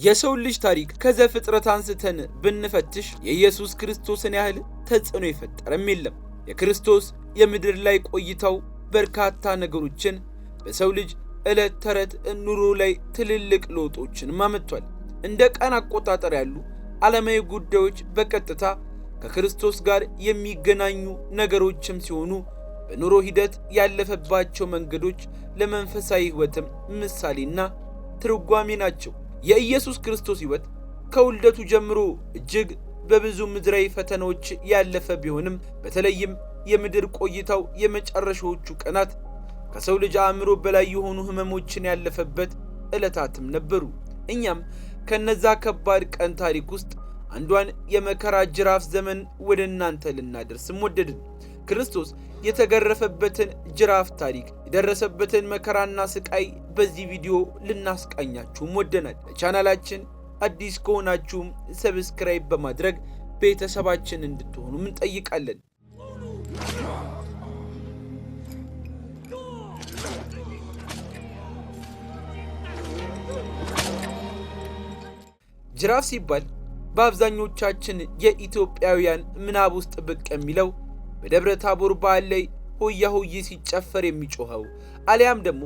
የሰው ልጅ ታሪክ ከዘፍጥረት አንስተን ብንፈትሽ የኢየሱስ ክርስቶስን ያህል ተጽዕኖ የፈጠረም የለም። የክርስቶስ የምድር ላይ ቆይታው በርካታ ነገሮችን በሰው ልጅ ዕለት ተዕለት ኑሮ ላይ ትልልቅ ለውጦችን አመጥቷል። እንደ ቀን አቆጣጠር ያሉ ዓለማዊ ጉዳዮች በቀጥታ ከክርስቶስ ጋር የሚገናኙ ነገሮችም ሲሆኑ በኑሮ ሂደት ያለፈባቸው መንገዶች ለመንፈሳዊ ሕይወትም ምሳሌና ትርጓሜ ናቸው። የኢየሱስ ክርስቶስ ሕይወት ከውልደቱ ጀምሮ እጅግ በብዙ ምድራዊ ፈተናዎች ያለፈ ቢሆንም በተለይም የምድር ቆይታው የመጨረሻዎቹ ቀናት ከሰው ልጅ አእምሮ በላይ የሆኑ ሕመሞችን ያለፈበት ዕለታትም ነበሩ። እኛም ከነዛ ከባድ ቀን ታሪክ ውስጥ አንዷን የመከራ ጅራፍ ዘመን ወደ እናንተ ልናደርስም ወደድን። ክርስቶስ የተገረፈበትን ጅራፍ ታሪክ፣ የደረሰበትን መከራና ስቃይ በዚህ ቪዲዮ ልናስቃኛችሁም ወደናል። ለቻናላችን አዲስ ከሆናችሁም ሰብስክራይብ በማድረግ ቤተሰባችን እንድትሆኑ እንጠይቃለን። ጅራፍ ሲባል በአብዛኞቻችን የኢትዮጵያውያን ምናብ ውስጥ ብቅ የሚለው በደብረ ታቦር በዓል ላይ ሆያ ሆዬ ሲጨፈር የሚጮኸው አሊያም ደግሞ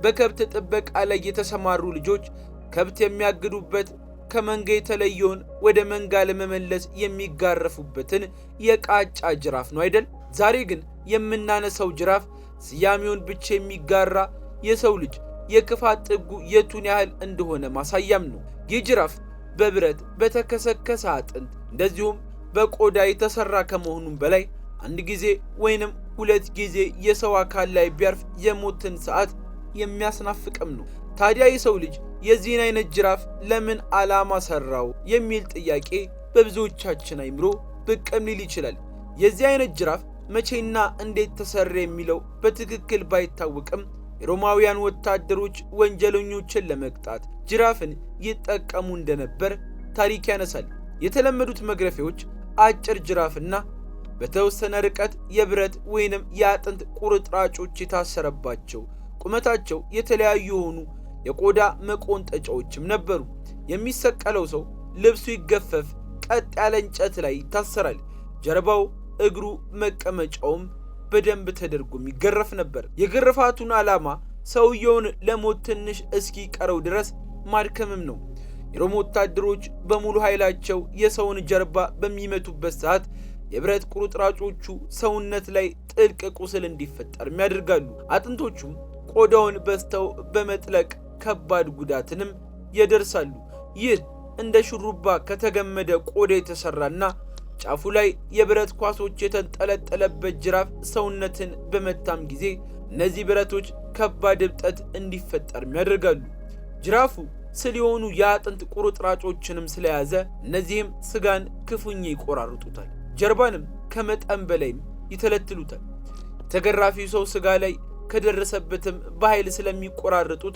በከብት ጥበቃ ላይ የተሰማሩ ልጆች ከብት የሚያግዱበት ከመንጋ የተለየውን ወደ መንጋ ለመመለስ የሚጋረፉበትን የቃጫ ጅራፍ ነው አይደል? ዛሬ ግን የምናነሳው ጅራፍ ስያሜውን ብቻ የሚጋራ የሰው ልጅ የክፋት ጥጉ የቱን ያህል እንደሆነ ማሳያም ነው። ይህ ጅራፍ በብረት በተከሰከሰ አጥንት እንደዚሁም በቆዳ የተሰራ ከመሆኑም በላይ አንድ ጊዜ ወይንም ሁለት ጊዜ የሰው አካል ላይ ቢያርፍ የሞትን ሰዓት የሚያስናፍቅም ነው። ታዲያ የሰው ልጅ የዚህን አይነት ጅራፍ ለምን ዓላማ ሰራው የሚል ጥያቄ በብዙዎቻችን አይምሮ ብቅም ሊል ይችላል። የዚህ አይነት ጅራፍ መቼና እንዴት ተሰራ የሚለው በትክክል ባይታወቅም የሮማውያን ወታደሮች ወንጀለኞችን ለመቅጣት ጅራፍን ይጠቀሙ እንደነበር ታሪክ ያነሳል። የተለመዱት መግረፊያዎች አጭር ጅራፍና በተወሰነ ርቀት የብረት ወይንም የአጥንት ቁርጥራጮች የታሰረባቸው ቁመታቸው የተለያዩ የሆኑ የቆዳ መቆንጠጫዎችም ነበሩ። የሚሰቀለው ሰው ልብሱ ይገፈፍ ቀጥ ያለ እንጨት ላይ ይታሰራል። ጀርባው፣ እግሩ፣ መቀመጫውም በደንብ ተደርጎም ይገረፍ ነበር። የግርፋቱን ዓላማ ሰውየውን ለሞት ትንሽ እስኪ ቀረው ድረስ ማድከምም ነው። የሮም ወታደሮች በሙሉ ኃይላቸው የሰውን ጀርባ በሚመቱበት ሰዓት የብረት ቁርጥራጮቹ ሰውነት ላይ ጥልቅ ቁስል እንዲፈጠርም ያደርጋሉ። አጥንቶቹም ቆዳውን በስተው በመጥለቅ ከባድ ጉዳትንም ያደርሳሉ። ይህ እንደ ሹሩባ ከተገመደ ቆዳ የተሰራና ጫፉ ላይ የብረት ኳሶች የተንጠለጠለበት ጅራፍ ሰውነትን በመታም ጊዜ እነዚህ ብረቶች ከባድ እብጠት እንዲፈጠርም ያደርጋሉ። ጅራፉ ስል የሆኑ የአጥንት ቁርጥራጮችንም ስለያዘ እነዚህም ስጋን ክፉኛ ይቆራርጡታል። ጀርባንም ከመጠን በላይም ይተለትሉታል። የተገራፊው ሰው ስጋ ላይ ከደረሰበትም በኃይል ስለሚቆራርጡት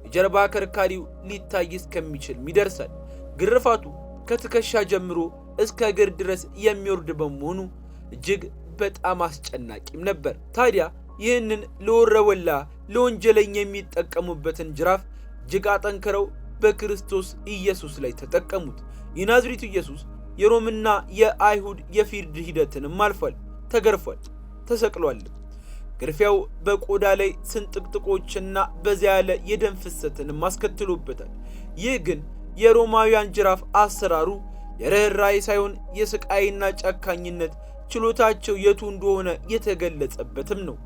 የጀርባ ከርካሪው ሊታይ እስከሚችልም ይደርሳል። ግርፋቱ ከትከሻ ጀምሮ እስከ እግር ድረስ የሚወርድ በመሆኑ እጅግ በጣም አስጨናቂም ነበር። ታዲያ ይህንን ለወረወላ ለወንጀለኛ የሚጠቀሙበትን ጅራፍ እጅግ አጠንክረው በክርስቶስ ኢየሱስ ላይ ተጠቀሙት። የናዝሬቱ ኢየሱስ የሮምና የአይሁድ የፍርድ ሂደትንም አልፏል፣ ተገርፏል፣ ተሰቅሏል። ግርፊያው በቆዳ ላይ ስንጥቅጥቆችና በዚያ ያለ የደም ፍሰትንም አስከትሎበታል። ይህ ግን የሮማውያን ጅራፍ አሰራሩ የርኅራኄ ሳይሆን የስቃይና ጨካኝነት ችሎታቸው የቱ እንደሆነ የተገለጸበትም ነው።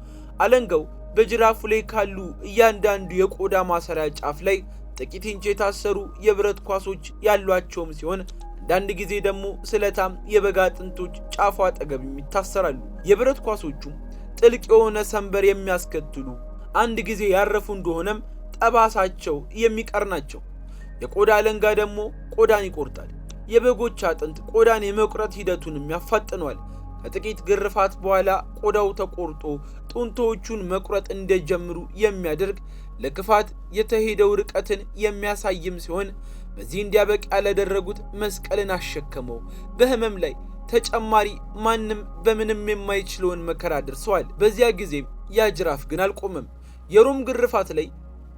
አለንጋው በጅራፉ ላይ ካሉ እያንዳንዱ የቆዳ ማሰሪያ ጫፍ ላይ ጥቂት ኢንች የታሰሩ የብረት ኳሶች ያሏቸውም ሲሆን አንዳንድ ጊዜ ደግሞ ስለታም የበጋ አጥንቶች ጫፉ አጠገብ ይታሰራሉ። የብረት ኳሶቹ ጥልቅ የሆነ ሰንበር የሚያስከትሉ አንድ ጊዜ ያረፉ እንደሆነም ጠባሳቸው የሚቀር ናቸው። የቆዳ አለንጋ ደግሞ ቆዳን ይቆርጣል። የበጎች አጥንት ቆዳን የመቁረጥ ሂደቱንም ያፋጥነዋል። ከጥቂት ግርፋት በኋላ ቆዳው ተቆርጦ ጡንቶቹን መቁረጥ እንደጀምሩ የሚያደርግ ለክፋት የተሄደው ርቀትን የሚያሳይም ሲሆን በዚህ እንዲያበቃ ያላደረጉት መስቀልን አሸከመው በህመም ላይ ተጨማሪ ማንም በምንም የማይችለውን መከራ ደርሰዋል። በዚያ ጊዜም ያ ጅራፍ ግን አልቆመም። የሮም ግርፋት ላይ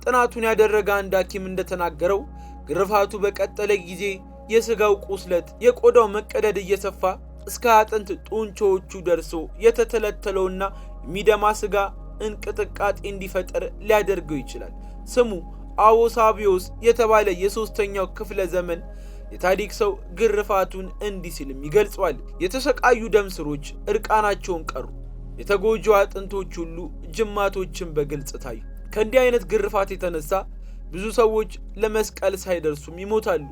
ጥናቱን ያደረገ አንድ ሐኪም እንደተናገረው ግርፋቱ በቀጠለ ጊዜ የሥጋው ቁስለት፣ የቆዳው መቀደድ እየሰፋ እስከ አጥንት ጡንቻዎቹ ደርሶ የተተለተለውና የሚደማ ሥጋ እንቅጥቃጤ እንዲፈጠር ሊያደርገው ይችላል። ስሙ አዎሳቢዮስ የተባለ የሦስተኛው ክፍለ ዘመን የታሪክ ሰው ግርፋቱን እንዲህ ሲልም ይገልጸዋል። የተሰቃዩ ደም ስሮች እርቃናቸውን ቀሩ፣ የተጎጂው አጥንቶች ሁሉ ጅማቶችን በግልጽ ታዩ። ከእንዲህ አይነት ግርፋት የተነሳ ብዙ ሰዎች ለመስቀል ሳይደርሱም ይሞታሉ።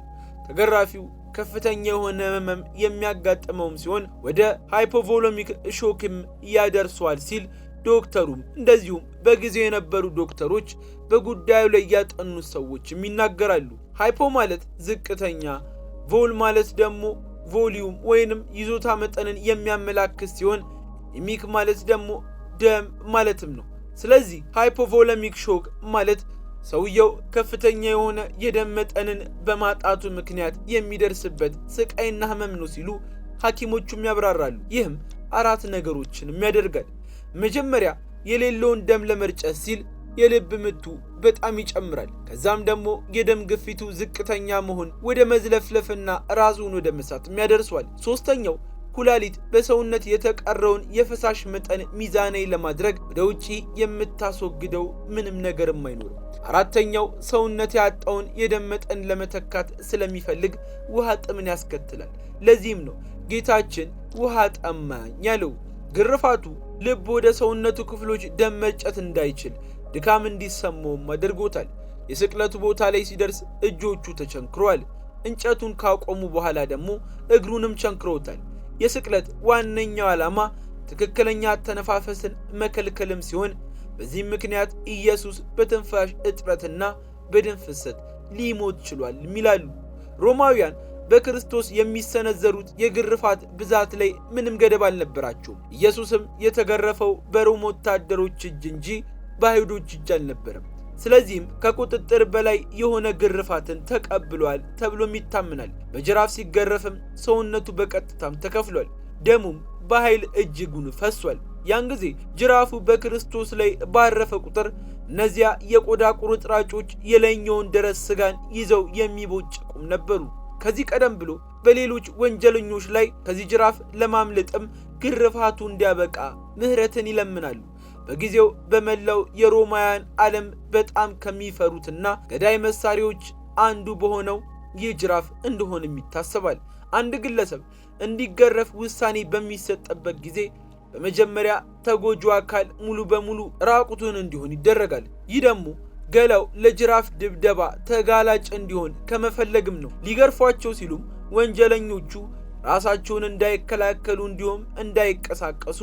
ተገራፊው ከፍተኛ የሆነ ሕመም የሚያጋጥመውም ሲሆን ወደ ሃይፖቮሎሚክ ሾክም ያደርሰዋል ሲል ዶክተሩም እንደዚሁም በጊዜው የነበሩ ዶክተሮች በጉዳዩ ላይ ያጠኑት ሰዎችም ይናገራሉ። ሃይፖ ማለት ዝቅተኛ፣ ቮል ማለት ደግሞ ቮሊዩም ወይንም ይዞታ መጠንን የሚያመላክት ሲሆን ሚክ ማለት ደግሞ ደም ማለትም ነው። ስለዚህ ሃይፖቮሎሚክ ሾክ ማለት ሰውየው ከፍተኛ የሆነ የደም መጠንን በማጣቱ ምክንያት የሚደርስበት ስቃይና ህመም ነው ሲሉ ሐኪሞቹም ያብራራሉ። ይህም 4 ነገሮችንም ያደርጋል። መጀመሪያ የሌለውን ደም ለመርጨት ሲል የልብ ምቱ በጣም ይጨምራል። ከዛም ደግሞ የደም ግፊቱ ዝቅተኛ መሆን ወደ መዝለፍለፍና ራሱን ወደ መሳትም ያደርሷል። ሶስተኛው ኩላሊት በሰውነት የተቀረውን የፈሳሽ መጠን ሚዛናዊ ለማድረግ ወደ ውጪ የምታስወግደው ምንም ነገርም አይኖርም። አራተኛው ሰውነት ያጣውን የደም መጠን ለመተካት ስለሚፈልግ ውሃ ጥምን ያስከትላል። ለዚህም ነው ጌታችን ውሃ ጠማኝ ያለው። ግርፋቱ ልብ ወደ ሰውነቱ ክፍሎች ደም መርጨት እንዳይችል ድካም እንዲሰማውም አድርጎታል። የስቅለቱ ቦታ ላይ ሲደርስ እጆቹ ተቸንክረዋል። እንጨቱን ካቆሙ በኋላ ደግሞ እግሩንም ቸንክረውታል። የስቅለት ዋነኛው ዓላማ ትክክለኛ አተነፋፈስን መከልከልም ሲሆን በዚህም ምክንያት ኢየሱስ በትንፋሽ እጥረትና በደም ፍሰት ሊሞት ችሏል ይላሉ። ሮማውያን በክርስቶስ የሚሰነዘሩት የግርፋት ብዛት ላይ ምንም ገደብ አልነበራቸውም። ኢየሱስም የተገረፈው በሮም ወታደሮች እጅ እንጂ በአይሁዶች እጅ አልነበረም። ስለዚህም ከቁጥጥር በላይ የሆነ ግርፋትን ተቀብሏል ተብሎም ይታመናል። በጅራፍ ሲገረፍም ሰውነቱ በቀጥታም ተከፍሏል። ደሙም በኃይል እጅጉን ፈሷል። ያን ጊዜ ጅራፉ በክርስቶስ ላይ ባረፈ ቁጥር እነዚያ የቆዳ ቁርጥራጮች የላይኛውን ደረት ስጋን ይዘው የሚቦጭቁም ነበሩ። ከዚህ ቀደም ብሎ በሌሎች ወንጀለኞች ላይ ከዚህ ጅራፍ ለማምለጥም ግርፋቱ እንዲያበቃ ምህረትን ይለምናሉ። በጊዜው በመላው የሮማውያን ዓለም በጣም ከሚፈሩትና ገዳይ መሳሪያዎች አንዱ በሆነው ይህ ጅራፍ እንደሆነም ይታሰባል። አንድ ግለሰብ እንዲገረፍ ውሳኔ በሚሰጥበት ጊዜ በመጀመሪያ ተጎጂው አካል ሙሉ በሙሉ ራቁቱን እንዲሆን ይደረጋል። ይህ ደግሞ ገላው ለጅራፍ ድብደባ ተጋላጭ እንዲሆን ከመፈለግም ነው። ሊገርፏቸው ሲሉም ወንጀለኞቹ ራሳቸውን እንዳይከላከሉ እንዲሁም እንዳይቀሳቀሱ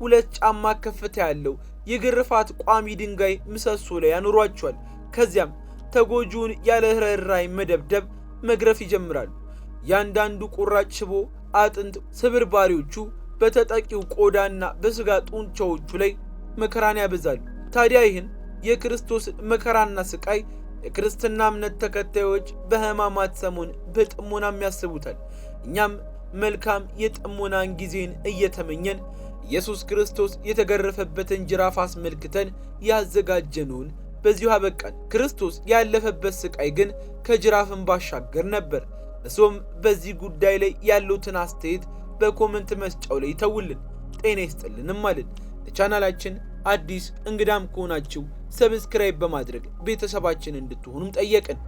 2 ጫማ ከፍታ ያለው የግርፋት ቋሚ ድንጋይ ምሰሶ ላይ ያኖሯቸዋል። ከዚያም ተጎጂውን ያለ ርኅራኄ መደብደብ፣ መግረፍ ይጀምራሉ። ያንዳንዱ ቁራጭ ሽቦ አጥንት ስብርባሪዎቹ በተጠቂው ቆዳና በስጋ ጡንቻዎቹ ላይ መከራን ያበዛሉ። ታዲያ ይህን የክርስቶስ መከራና ስቃይ የክርስትና እምነት ተከታዮች በሕማማት ሰሞን በጥሞናም ያስቡታል። እኛም መልካም የጥሞናን ጊዜን እየተመኘን ኢየሱስ ክርስቶስ የተገረፈበትን ጅራፍ አስመልክተን ያዘጋጀነውን በዚሁ አበቃን። ክርስቶስ ያለፈበት ስቃይ ግን ከጅራፍን ባሻገር ነበር። እሱም በዚህ ጉዳይ ላይ ያሉትን አስተያየት በኮሜንት መስጫው ላይ ተውልን። ጤና ይስጥልንም አለን። ለቻናላችን አዲስ እንግዳም ከሆናችሁ ሰብስክራይብ በማድረግ ቤተሰባችን እንድትሆኑም ጠየቅን።